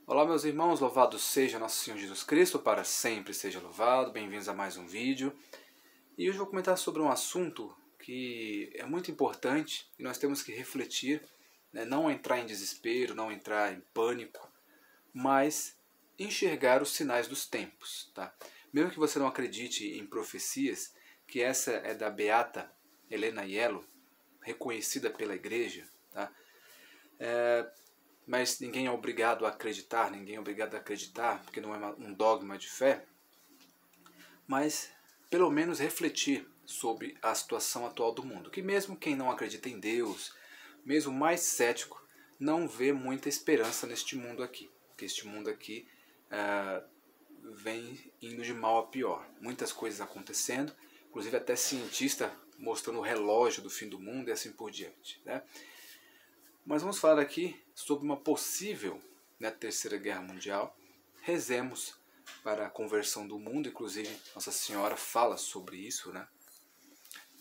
Olá meus irmãos, louvado seja nosso Senhor Jesus Cristo, para sempre seja louvado, bem-vindos a mais um vídeo. E hoje vou comentar sobre um assunto que é muito importante e nós temos que refletir, né? Não entrar em desespero, não entrar em pânico, mas enxergar os sinais dos tempos. Tá? Mesmo que você não acredite em profecias, que essa é da beata Helena Aiello, reconhecida pela igreja, tá? Mas ninguém é obrigado a acreditar, ninguém é obrigado a acreditar, porque não é um dogma de fé, mas pelo menos refletir sobre a situação atual do mundo, que mesmo quem não acredita em Deus, mesmo o mais cético, não vê muita esperança neste mundo aqui, porque este mundo aqui vem indo de mal a pior, muitas coisas acontecendo, inclusive até cientista mostrando o relógio do fim do mundo e assim por diante, né? Mas vamos falar aqui sobre uma possível, né, Terceira Guerra Mundial. Rezemos para a conversão do mundo, inclusive Nossa Senhora fala sobre isso, né?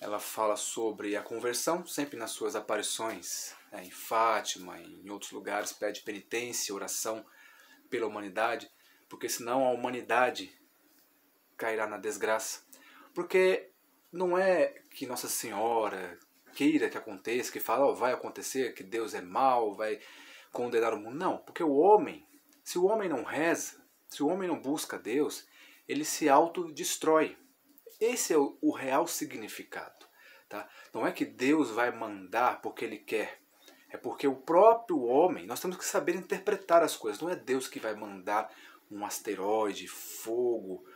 Ela fala sobre a conversão, sempre nas suas aparições, né, em Fátima, em outros lugares, pede penitência, oração pela humanidade, porque senão a humanidade cairá na desgraça. Porque não é que Nossa Senhora queira que aconteça, que fala, oh, vai acontecer, que Deus é mau, vai condenar o mundo. Não, porque o homem, se o homem não reza, se o homem não busca Deus, ele se autodestrói. Esse é o real significado. Tá? Não é que Deus vai mandar porque Ele quer. É porque o próprio homem, nós temos que saber interpretar as coisas. Não é Deus que vai mandar um asteroide, fogo.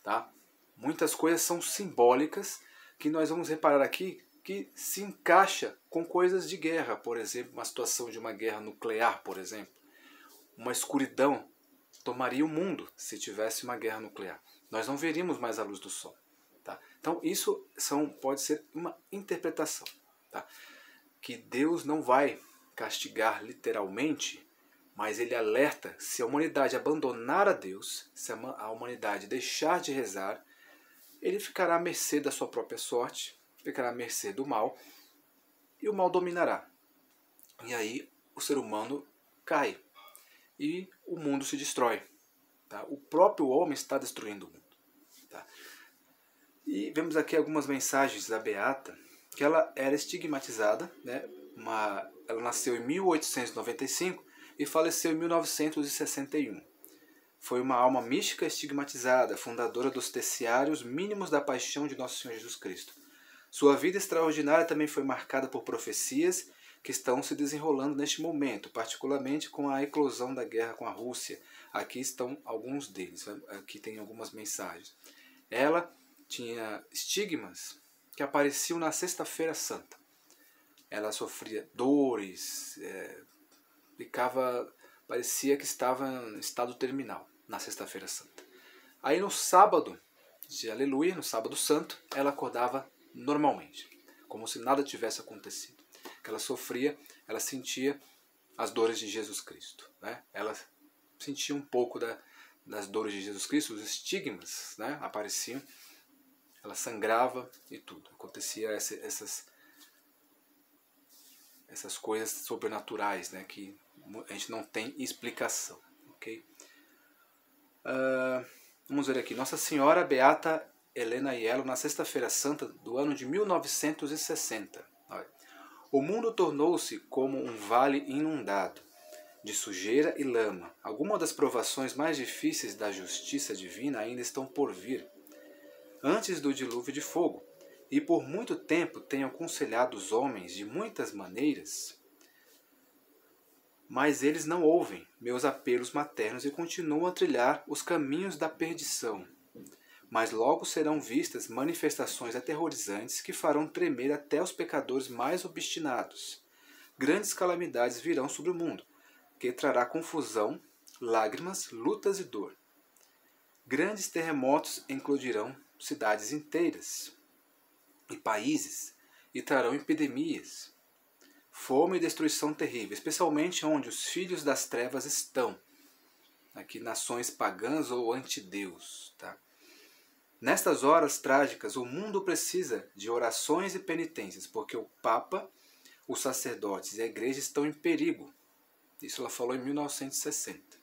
Tá? Muitas coisas são simbólicas que nós vamos reparar aqui que se encaixa com coisas de guerra, por exemplo, uma situação de uma guerra nuclear, por exemplo. Uma escuridão tomaria o mundo se tivesse uma guerra nuclear. Nós não veríamos mais a luz do sol. Tá? Então isso pode ser uma interpretação. Tá? Que Deus não vai castigar literalmente, mas ele alerta, se a humanidade abandonar a Deus, se a humanidade deixar de rezar, ele ficará à mercê da sua própria sorte, ficará à mercê do mal, e o mal dominará. E aí o ser humano cai, e o mundo se destrói. Tá? O próprio homem está destruindo o mundo. Tá? E vemos aqui algumas mensagens da Beata, que ela era estigmatizada, né? Ela nasceu em 1895 e faleceu em 1961. Foi uma alma mística estigmatizada, fundadora dos terciários mínimos da paixão de Nosso Senhor Jesus Cristo. Sua vida extraordinária também foi marcada por profecias que estão se desenrolando neste momento, particularmente com a eclosão da guerra com a Rússia. Aqui estão alguns deles, aqui tem algumas mensagens. Ela tinha estigmas que apareciam na Sexta-feira Santa. Ela sofria dores, parecia que estava em estado terminal na Sexta-feira Santa. Aí no sábado de Aleluia, no sábado santo, ela acordava normalmente, como se nada tivesse acontecido. Que ela sofria, ela sentia as dores de Jesus Cristo, né? Ela sentia um pouco das dores de Jesus Cristo, os estigmas, né, apareciam. Ela sangrava e tudo. Acontecia essas coisas sobrenaturais, né, que a gente não tem explicação. Okay? Vamos ver aqui. Nossa Senhora Beata Helena Aiello, na Sexta-feira Santa do ano de 1960. Olha. O mundo tornou-se como um vale inundado de sujeira e lama. Algumas das provações mais difíceis da justiça divina ainda estão por vir, antes do dilúvio de fogo, e por muito tempo tenho aconselhado os homens de muitas maneiras, mas eles não ouvem meus apelos maternos e continuam a trilhar os caminhos da perdição. Mas logo serão vistas manifestações aterrorizantes que farão tremer até os pecadores mais obstinados. Grandes calamidades virão sobre o mundo, que trará confusão, lágrimas, lutas e dor. Grandes terremotos eclodirão cidades inteiras e países e trarão epidemias, fome e destruição terrível, especialmente onde os filhos das trevas estão, aqui nações pagãs ou antideus. Tá? Nestas horas trágicas, o mundo precisa de orações e penitências, porque o Papa, os sacerdotes e a Igreja estão em perigo. Isso ela falou em 1960.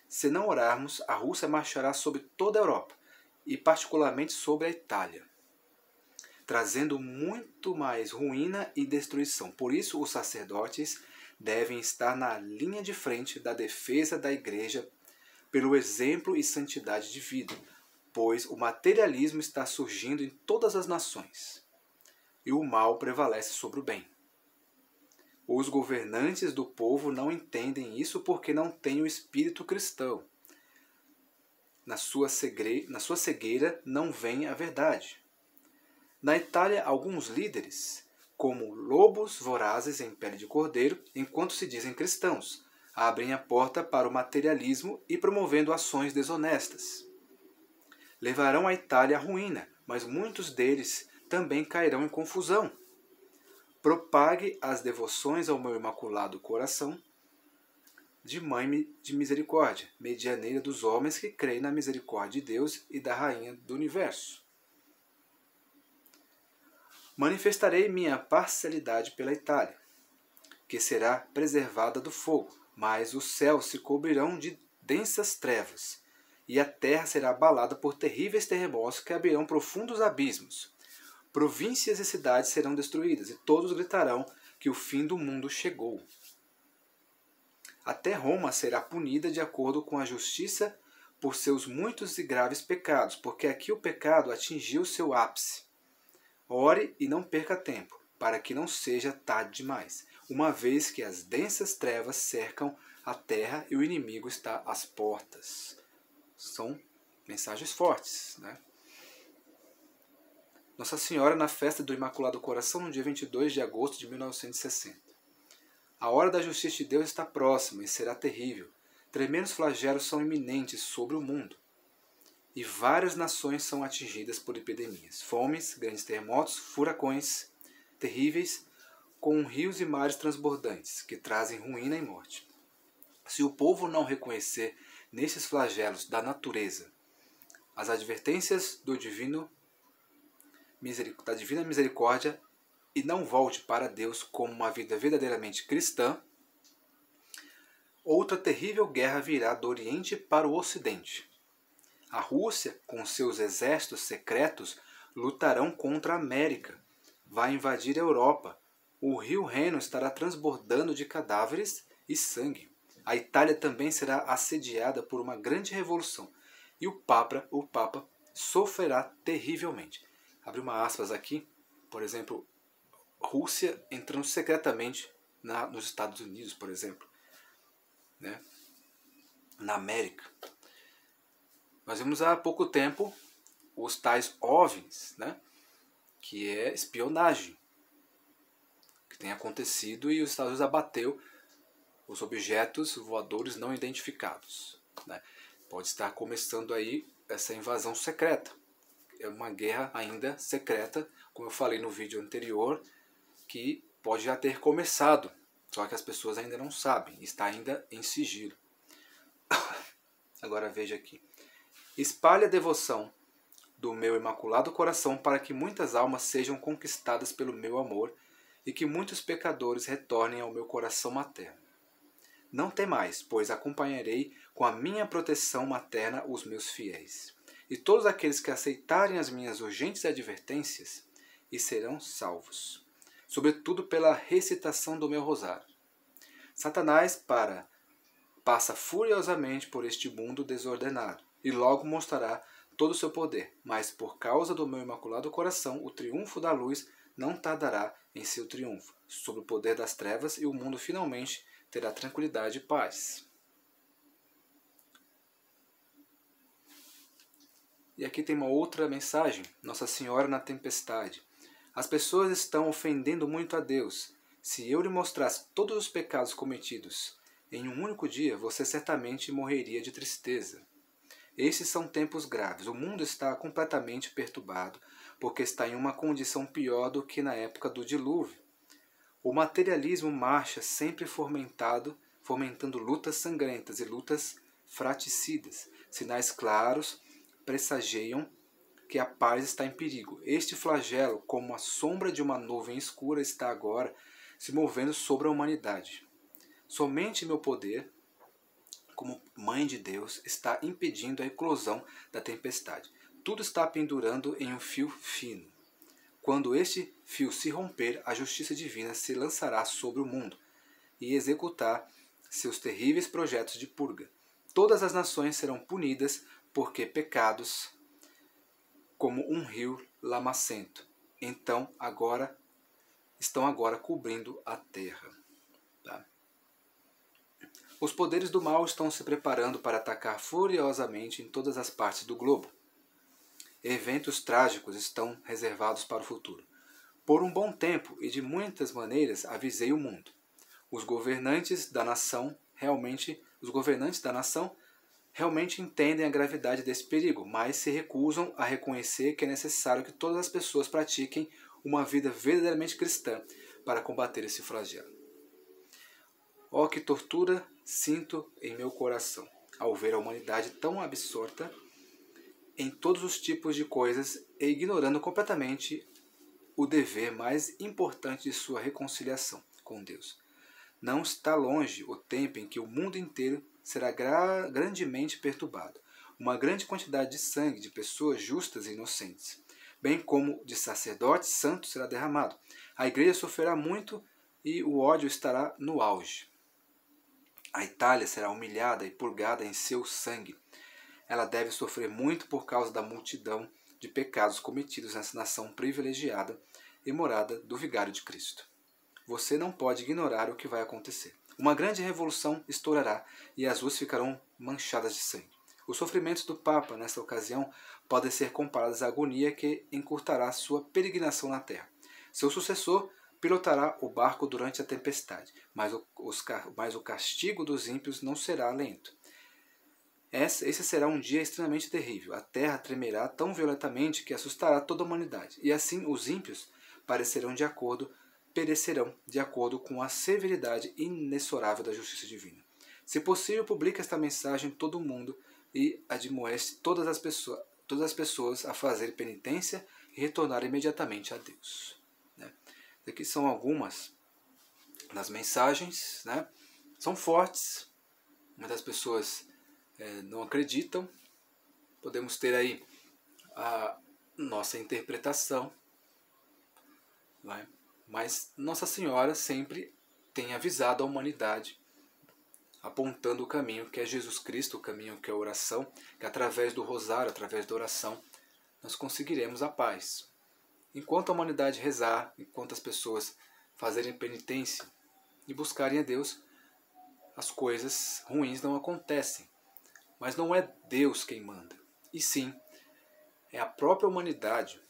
Se não orarmos, a Rússia marchará sobre toda a Europa, e particularmente sobre a Itália, trazendo muito mais ruína e destruição. Por isso, os sacerdotes devem estar na linha de frente da defesa da Igreja pelo exemplo e santidade de vida, pois o materialismo está surgindo em todas as nações, e o mal prevalece sobre o bem. Os governantes do povo não entendem isso porque não têm o espírito cristão. Na sua cegueira não vem a verdade. Na Itália, alguns líderes, como lobos vorazes em pele de cordeiro, enquanto se dizem cristãos, abrem a porta para o materialismo e promovendo ações desonestas. Levarão a Itália à ruína, mas muitos deles também cairão em confusão. Propague as devoções ao meu Imaculado Coração, de Mãe de Misericórdia, medianeira dos homens que creem na misericórdia de Deus e da Rainha do Universo. Manifestarei minha parcialidade pela Itália, que será preservada do fogo, mas os céus se cobrirão de densas trevas, e a terra será abalada por terríveis terremotos que abrirão profundos abismos. Províncias e cidades serão destruídas, e todos gritarão que o fim do mundo chegou. Até Roma será punida de acordo com a justiça por seus muitos e graves pecados, porque aqui o pecado atingiu seu ápice. Ore e não perca tempo, para que não seja tarde demais, uma vez que as densas trevas cercam a terra e o inimigo está às portas. São mensagens fortes, né? Nossa Senhora na festa do Imaculado Coração no dia 22 de agosto de 1960. A hora da justiça de Deus está próxima e será terrível. Tremendos flagelos são iminentes sobre o mundo. E várias nações são atingidas por epidemias, fomes, grandes terremotos, furacões terríveis, com rios e mares transbordantes, que trazem ruína e morte. Se o povo não reconhecer nesses flagelos da natureza as advertências da divina misericórdia e não volte para Deus como uma vida verdadeiramente cristã, outra terrível guerra virá do Oriente para o Ocidente. A Rússia, com seus exércitos secretos, lutarão contra a América, vai invadir a Europa. O rio Reno estará transbordando de cadáveres e sangue. A Itália também será assediada por uma grande revolução e o Papa sofrerá terrivelmente. Abre uma aspas aqui, por exemplo, Rússia entrando secretamente nos Estados Unidos, por exemplo, né? Na América. Nós vimos há pouco tempo os tais OVNIs, né? Que é espionagem, que tem acontecido e os Estados Unidos abateu os objetos voadores não identificados, né? Pode estar começando aí essa invasão secreta. É uma guerra ainda secreta, como eu falei no vídeo anterior, que pode já ter começado, só que as pessoas ainda não sabem, está ainda em sigilo. Agora veja aqui. Espalhe a devoção do meu Imaculado Coração para que muitas almas sejam conquistadas pelo meu amor e que muitos pecadores retornem ao meu coração materno. Não temais, pois acompanharei com a minha proteção materna os meus fiéis. E todos aqueles que aceitarem as minhas urgentes advertências e serão salvos, sobretudo pela recitação do meu rosário. Satanás passa furiosamente por este mundo desordenado e logo mostrará todo o seu poder, mas por causa do meu Imaculado Coração, o triunfo da luz não tardará em seu triunfo sobre o poder das trevas e o mundo finalmente terá tranquilidade e paz. E aqui tem uma outra mensagem, Nossa Senhora na Tempestade. As pessoas estão ofendendo muito a Deus. Se eu lhe mostrasse todos os pecados cometidos em um único dia, você certamente morreria de tristeza. Esses são tempos graves. O mundo está completamente perturbado, porque está em uma condição pior do que na época do dilúvio. O materialismo marcha sempre fomentando lutas sangrentas e lutas fraticidas. Sinais claros pressageiam que a paz está em perigo. Este flagelo, como a sombra de uma nuvem escura, está agora se movendo sobre a humanidade. Somente meu poder como mãe de Deus, está impedindo a eclosão da tempestade. Tudo está pendurando em um fio fino. Quando este fio se romper, a justiça divina se lançará sobre o mundo e executar seus terríveis projetos de purga. Todas as nações serão punidas porque pecados como um rio lamacento. Estão agora cobrindo a terra. Tá? Os poderes do mal estão se preparando para atacar furiosamente em todas as partes do globo. Eventos trágicos estão reservados para o futuro. Por um bom tempo e de muitas maneiras avisei o mundo. Os governantes da nação realmente entendem a gravidade desse perigo, mas se recusam a reconhecer que é necessário que todas as pessoas pratiquem uma vida verdadeiramente cristã para combater esse flagelo. Oh, que tortura sinto em meu coração ao ver a humanidade tão absorta em todos os tipos de coisas e ignorando completamente o dever mais importante de sua reconciliação com Deus. Não está longe o tempo em que o mundo inteiro será grandemente perturbado. Uma grande quantidade de sangue de pessoas justas e inocentes, bem como de sacerdotes santos, será derramado. A igreja sofrerá muito e o ódio estará no auge. A Itália será humilhada e purgada em seu sangue. Ela deve sofrer muito por causa da multidão de pecados cometidos nessa nação privilegiada e morada do Vigário de Cristo. Você não pode ignorar o que vai acontecer. Uma grande revolução estourará e as ruas ficarão manchadas de sangue. Os sofrimentos do Papa nesta ocasião podem ser comparados à agonia que encurtará sua peregrinação na terra. Seu sucessor pilotará o barco durante a tempestade, mas o castigo dos ímpios não será lento. Esse será um dia extremamente terrível. A terra tremerá tão violentamente que assustará toda a humanidade. E assim os ímpios perecerão de acordo com a severidade inexorável da justiça divina. Se possível, publique esta mensagem em todo o mundo e admoeste todas as pessoas a fazer penitência e retornar imediatamente a Deus. Aqui são algumas das mensagens. São fortes, mas as pessoas não acreditam. Podemos ter aí a nossa interpretação, mas Nossa Senhora sempre tem avisado a humanidade, apontando o caminho que é Jesus Cristo, o caminho que é a oração, que através do rosário, através da oração, nós conseguiremos a paz. Enquanto a humanidade rezar, enquanto as pessoas fazerem penitência e buscarem a Deus, as coisas ruins não acontecem. Mas não é Deus quem manda, e sim, é a própria humanidade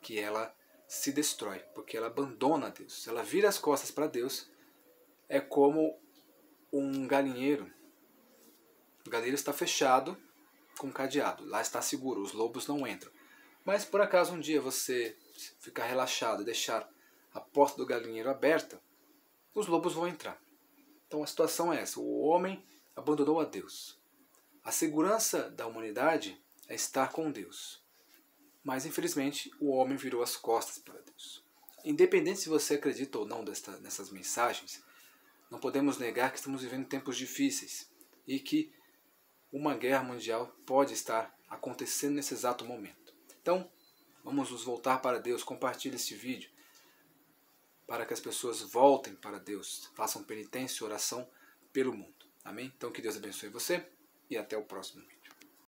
que ela se destrói, porque ela abandona Deus. Ela vira as costas para Deus, é como um galinheiro. O galinheiro está fechado com cadeado, lá está seguro, os lobos não entram. Mas por acaso um dia você ficar relaxado e deixar a porta do galinheiro aberta, os lobos vão entrar. Então a situação é essa, o homem abandonou a Deus. A segurança da humanidade é estar com Deus. Mas infelizmente o homem virou as costas para Deus. Independente se você acredita ou não nessas mensagens, não podemos negar que estamos vivendo tempos difíceis e que uma guerra mundial pode estar acontecendo nesse exato momento. Então, vamos nos voltar para Deus, compartilhe este vídeo para que as pessoas voltem para Deus, façam penitência e oração pelo mundo. Amém? Então que Deus abençoe você e até o próximo vídeo.